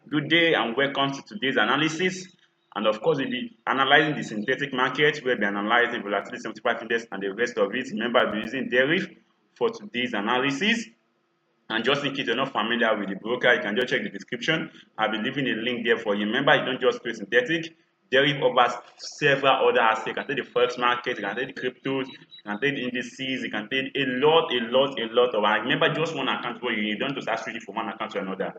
good day and welcome to today's analysis. And of course, we'll be analyzing the synthetic market where we'll be analyzing volatility 75 index and the rest of it. Remember, I'll be using Deriv for today's analysis. And just in case you're not familiar with the broker, you can just check the description. I'll be leaving a link there for you. Remember, you don't just trade synthetic. Deriv offers several other assets. You can trade the forex market, you can trade the cryptos, you can trade indices, you can trade a lot of. And remember, just one account where you don't just start switching from one account to another.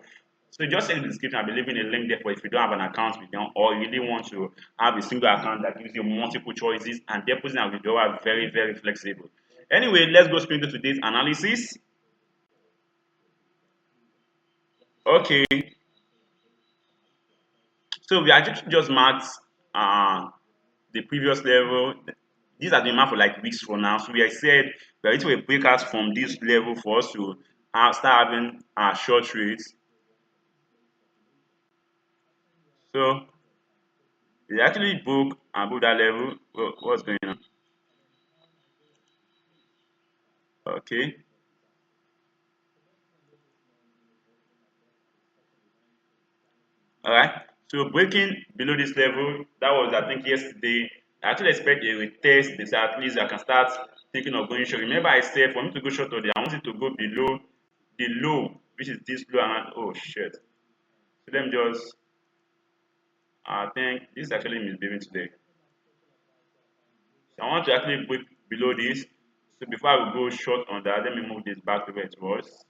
So just check the description. I'll be leaving a link there for if you don't have an account with them or you really want to have a single account that gives you multiple choices, and deposit and withdrawal are very flexible. Anyway, let's go straight into today's analysis. Okay, so we actually just marked the previous level. These are the marked for like weeks for now. So we said we are into a breakout from this level for us to start having short trades. So we actually broke above that level. What's going on? Okay. All right. So breaking below this level, that was I think yesterday. I actually expect a retest this at least I can start thinking of going short. Remember I said for me to go short today, I want it to go below the low, which is this low and oh shit. So let me just I think this is actually misbehaving today. So I want to actually break below this. So before I will go short on that, let me move this back to where it was.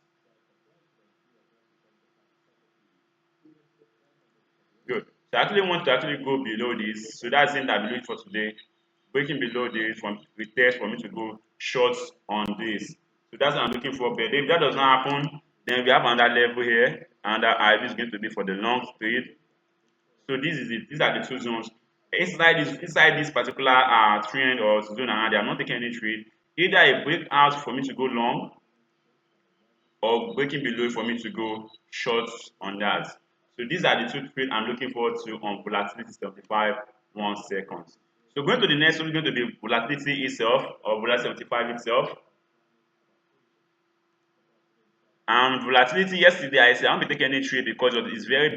Good. So I actually want to actually go below this. So that's in that below for today. Breaking below this from retest for me to go short on this. So that's what I'm looking for. But if that does not happen, then we have another level here, and that IV is going to be for the long trade. So this is it. These are the two zones. Inside this particular trend or zone around there, I'm not taking any trade. Either a breakout for me to go long or breaking below for me to go short on that. So these are the two trades I'm looking forward to on volatility 75 1 seconds. So going to the next one is going to be volatility itself or volatility 75 itself. And volatility yesterday I said I won't be taking any trade because it's very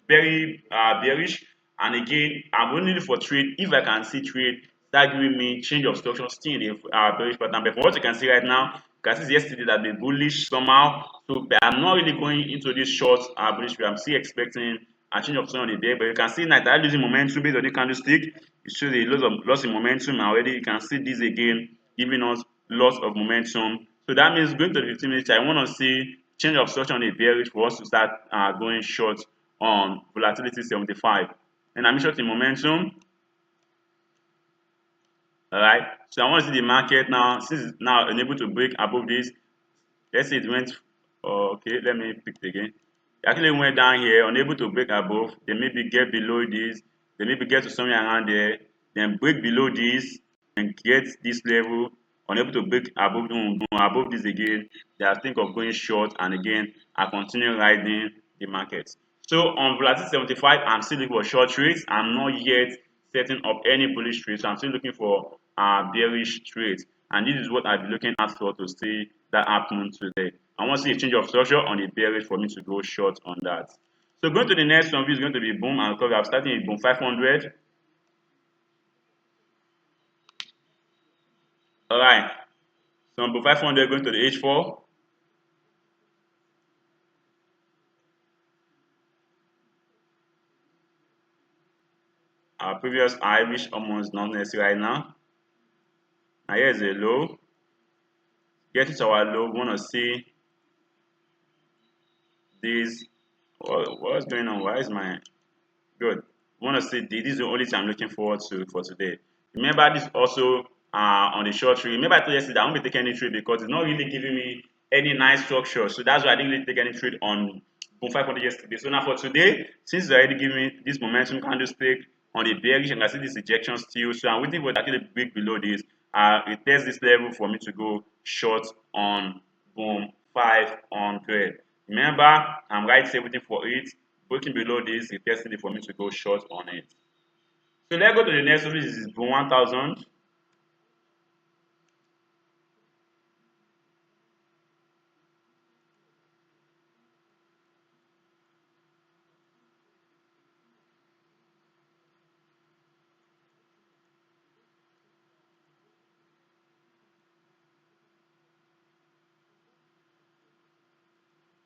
bearish. And again, I'm only for trade if I can see trade start giving me change of structure still in the bearish pattern. But from what you can see right now, you can see yesterday that been bullish somehow. So I'm not really going into this short bullish trade. I'm still expecting a change of structure on the day. But you can see now that losing momentum based on the candlestick. It shows a loss in momentum already. You can see this again giving us loss of momentum. So that means going to the 15 minutes, I want to see change of structure on the bearish for us to start going short on volatility 75. And I'm short in momentum. All right. So I want to see the market now. Since it's now unable to break above this, let's say it went. Okay, let me pick it again. It actually went down here, unable to break above. Then maybe get below this. Then maybe get to somewhere around there. Then break below this and get this level. Unable to break above this again. Then I think of going short, and again I continue riding the market. So on volatility 75, I'm still looking for short trades. I'm not yet setting up any bullish trades. So I'm still looking for bearish trades. And this is what I'll be looking at for to see that happen today. I want to see a change of structure on the bearish for me to go short on that. So going to the next one is going to be boom and recovery. I'm starting with boom 500. All right. So boom 500 going to the H4. Our previous high, which almost not necessary right now. Now here's a low. Get to our low. We want to see this. What's going on? Why is my good? We want to see this is the only thing I'm looking forward to for today. Remember this also on the short trade. Remember I told you yesterday I won't be taking any trade because it's not really giving me any nice structure. So that's why I didn't really take any trade on boom 500 yesterday. So now for today, since it's already giving me this momentum candlestick on the bearish, and I see this ejection still. So I'm waiting for it to actually break below this. It tests this level for me to go short on boom 500. Remember, I'm right here waiting for it. Breaking below this, it testing it for me to go short on it. So let's go to the next one, which is boom 1000.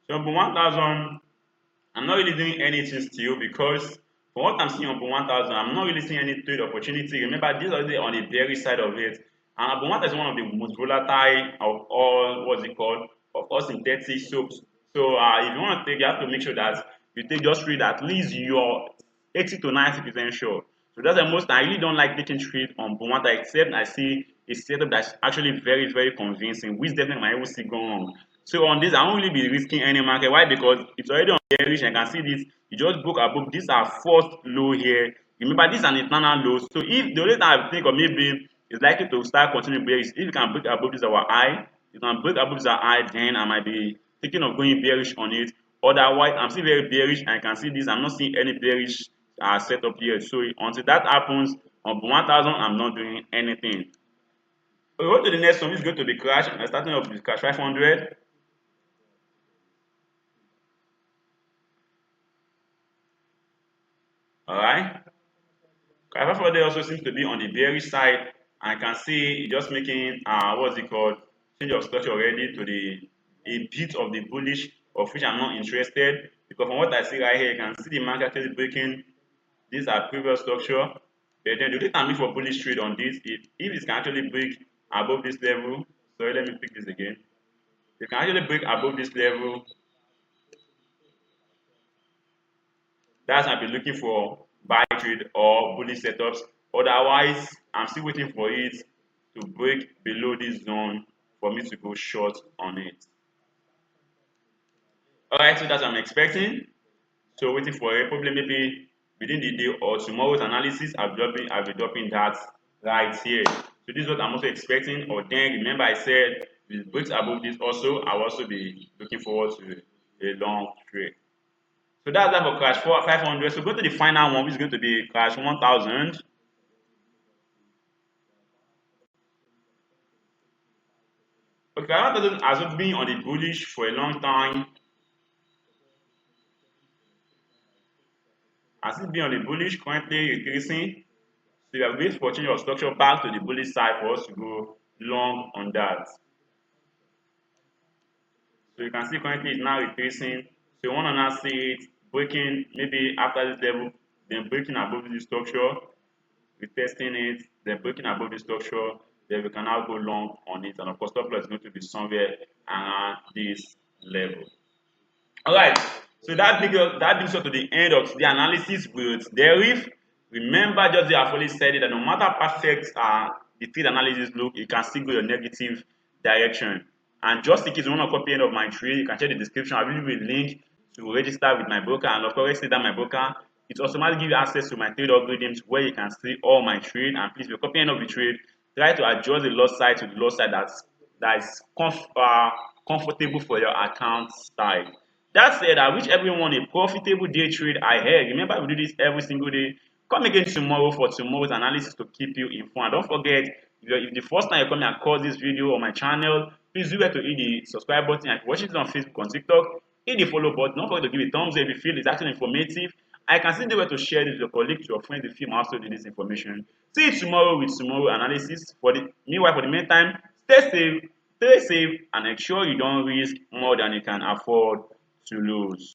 So on 1000, I'm not really doing anything still because from what I'm seeing on 1000, I'm not really seeing any trade opportunity. Remember, this is already on the bearish side of it. And 1000 is one of the most volatile of all, what's it called, of all synthetic soaps. So if you want to take, you have to make sure that you take just trade at least your 80 to 90% sure. So that's the most I really don't like taking trade on Bonwanta except I see a setup that's actually very, very convincing, which definitely might even see go wrong. So on this, I won't really be risking any market. Why? Because it's already on bearish. I can see this. You just broke above. These are first low here. Remember, this is an internal low. So if the only thing I think of maybe is likely to start continuing bearish, if you can break above this our high, you can break above this our high, then I might be thinking of going bearish on it. Otherwise, I'm still very bearish. And I can see this. I'm not seeing any bearish setup here. So until that happens on 1000, I'm not doing anything. We go to the next one, which is going to be crash. I'm starting off with crash 500. All right. Crash 500 also seems to be on the bearish side. I can see it just making what's it called, change of structure already to the a bit of the bullish, of which I'm not interested because from what I see right here, you can see the market actually breaking this are previous structure. But then the only time for bullish trade on this, if it can actually break above this level. Sorry, let me pick this again. You can actually break above this level. That's I'll be looking for buy trade or bullish setups. Otherwise, I'm still waiting for it to break below this zone for me to go short on it. Alright, so that's what I'm expecting. So waiting for it. Probably maybe within the day or tomorrow's analysis, I'll be dropping that right here. So this is what I'm also expecting. Or then remember I said if it breaks above this also, I'll also be looking forward to a long trade. So that's that for crash 500. So go to the final one, which is going to be crash 1000. Okay, crash 1000 has been on the bullish for a long time. Has it been on the bullish, currently increasing? So you are waiting for change of structure back to the bullish side for us to go long on that. So you can see currently it's now retracing. So you want to now see it breaking maybe after this level, then breaking above this structure, retesting it, then breaking above the structure, then we can now go long on it. And of course, stop loss is going to be somewhere around this level. All right. So that brings us to the end of the analysis with Deriv. Remember, just the I've already said it that no matter how perfect the trade analysis look, you can still go your negative direction. And just in case you want to copy any of my trade, you can check the description. I will leave a link to register with my broker. And of course, say that my broker, it automatically gives you access to my trade algorithms where you can see all my trade. And please, if you're copying any of the trade, try to adjust the loss side to the loss side that is comfortable for your account style. That said, I wish everyone a profitable day trade ahead. Remember, we do this every single day. Come again tomorrow for tomorrow's analysis to keep you informed. Don't forget, if the first time you come across this video on my channel, please do to hit the subscribe button. If you're watching it on Facebook, on TikTok, hit the follow button. Don't forget to give a thumbs up if you feel it's actually informative. I can still do to share this with your colleagues, your friends, if you also need this information. See you tomorrow with tomorrow analysis. Meanwhile, for the meantime, stay safe, and ensure you don't risk more than you can afford to lose.